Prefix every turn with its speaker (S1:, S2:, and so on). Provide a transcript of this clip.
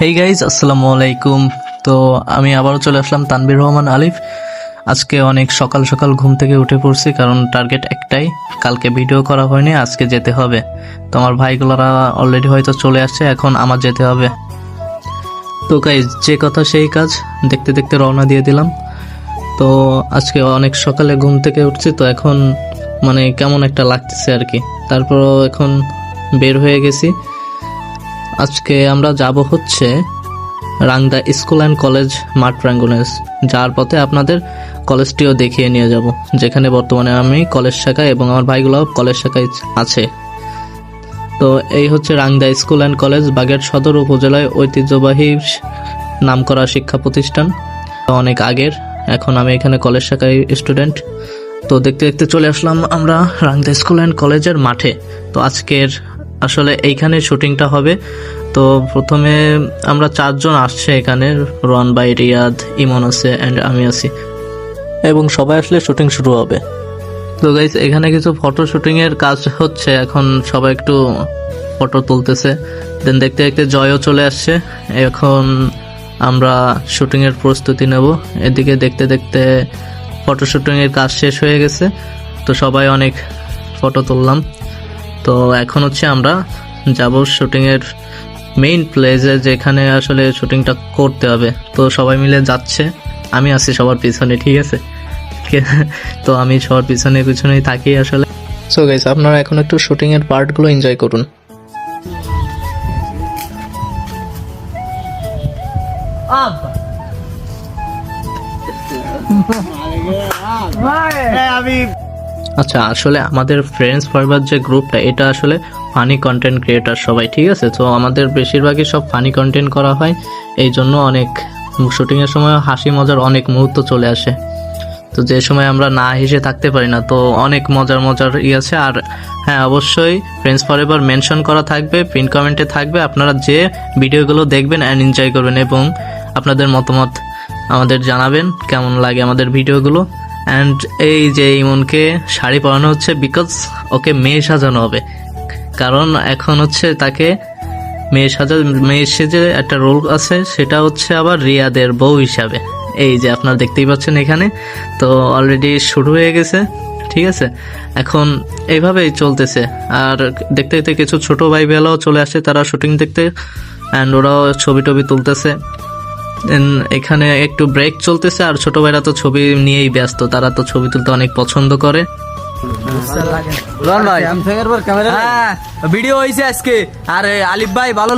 S1: Hey guys, আসসালামু আলাইকুম। তো আমি আবারও চলে আসলাম, তানভীর রহমান আলিফ। আজকে অনেক সকাল সকাল ঘুম থেকে উঠে পড়ছি, কারণ টার্গেট একটাই, কালকে ভিডিও করা হয়নি, আজকে যেতে হবে। তো আমার ভাইগুলোরা অলরেডি হয়তো চলে আসছে, এখন আমার যেতে হবে। তো গাইজ, যে কথা সেই কাজ, দেখতে দেখতে রওনা দিয়ে দিলাম। তো আজকে অনেক সকালে ঘুম থেকে উঠছি, তো এখন মানে কেমন একটা লাগতেছে আর কি। তারপরও এখন বের হয়ে গেছি। আজকে আমরা যাব হচ্ছে রাংদা স্কুল অ্যান্ড কলেজ মাঠ প্রাঙ্গণে, যার পথে আপনাদের কলেজটিও দেখিয়ে নিয়ে যাব, যেখানে বর্তমানে আমি কলেজ শাখায় এবং আমার ভাইগুলোও কলেজ শাখায় আছে। তো এই হচ্ছে রাংদা স্কুল অ্যান্ড কলেজ, বাগেরহাট সদর উপজেলায় ঐতিহ্যবাহী নামকরা শিক্ষা প্রতিষ্ঠান, অনেক আগের। এখন আমি এখানে কলেজ শাখায় স্টুডেন্ট। তো দেখতে দেখতে চলে আসলাম আমরা রাংদা স্কুল অ্যান্ড কলেজের মাঠে। তো আজকের আসলে এইখানে শুটিংটা হবে। তো প্রথমে আমরা 4 জন আসছে এখানে, রোয়ান ভাই, রিয়াদ, ইমন আছে অ্যান্ড আমি আছি, এবং সবাই আসলে শুটিং শুরু হবে। তো গাইস, এখানে কিছু ফটো শুটিং এর কাজ হচ্ছে, এখন সবাই একটু ফটো তুলতেছে। দেন দেখতে দেখতে জয়ও চলে আসছে, এখন আমরা শুটিং এর প্রস্তুতি নেব। এদিকে দেখতে দেখতে ফটো শুটিং এর কাজ শেষ হয়ে গেছে, তো সবাই অনেক ফটো তুললাম। তো এখন হচ্ছে আমরা যাব শুটিং এর মেইন প্লেসে, যেখানে আসলে শুটিংটা করতে হবে। তো সবাই মিলে যাচ্ছে, আমি আছি সবার পিছনে, ঠিক আছে। তো আমি সবার পিছনেই থাকি আসলে। সো গাইস, আপনারা এখন একটু শুটিং এর পার্টগুলো এনজয় করুন। আচ্ছা, আসলে আমাদের ফ্রেন্ডস ফরওয়ার্ড যে গ্রুপটা, এটা আসলে ফানি কন্টেন্ট ক্রিয়েটার সবাই, ঠিক আছে। তো আমাদের বেশিরভাগই সব ফানি কন্টেন্ট করা হয়, এই জন্য অনেক শুটিংয়ের সময় হাসি মজার অনেক মুহূর্ত চলে আসে। তো যে সময় আমরা না হেসে থাকতে পারি না, তো অনেক মজার আছে। আর হ্যাঁ, অবশ্যই ফ্রেন্ডস ফরএভার মেনশন করা থাকবে, পিন কমেন্টে থাকবে। আপনারা যে ভিডিওগুলো দেখবেন অ্যান্ড এনজয় করবেন, এবং আপনাদের মতামত আমাদের জানাবেন কেমন লাগে আমাদের ভিডিওগুলো। অ্যান্ড এই যে ইমনকে শাড়ি পরানো হচ্ছে, বিকজ ওকে মেয়ে সাজানো হবে, কারণ এখন হচ্ছে তাকে মেয়ে সেজে একটা রোল আছে, সেটা হচ্ছে আবার রিয়াদের বউ হিসাবে। এই যে আপনারা দেখতেই পাচ্ছেন এখানে, তো অলরেডি শুরু হয়ে গেছে, ঠিক আছে। এখন এইভাবেই চলতেছে। আর দেখতে দেখতে কিছু ছোট ভাই বেলাও চলে আসে, তারা শুটিং দেখতে, অ্যান্ড ওরাও ছবি টবি তুলতেছে। এখানে একটু ব্রেক চলতেছে, আর ছোট ভাইরা তো ছবি নিয়েই ব্যস্ত, তারা তো ছবি তুলতে অনেক পছন্দ করে।
S2: ভিডিও হয়েছে আজকে, আর আলিফ ভাই ভালো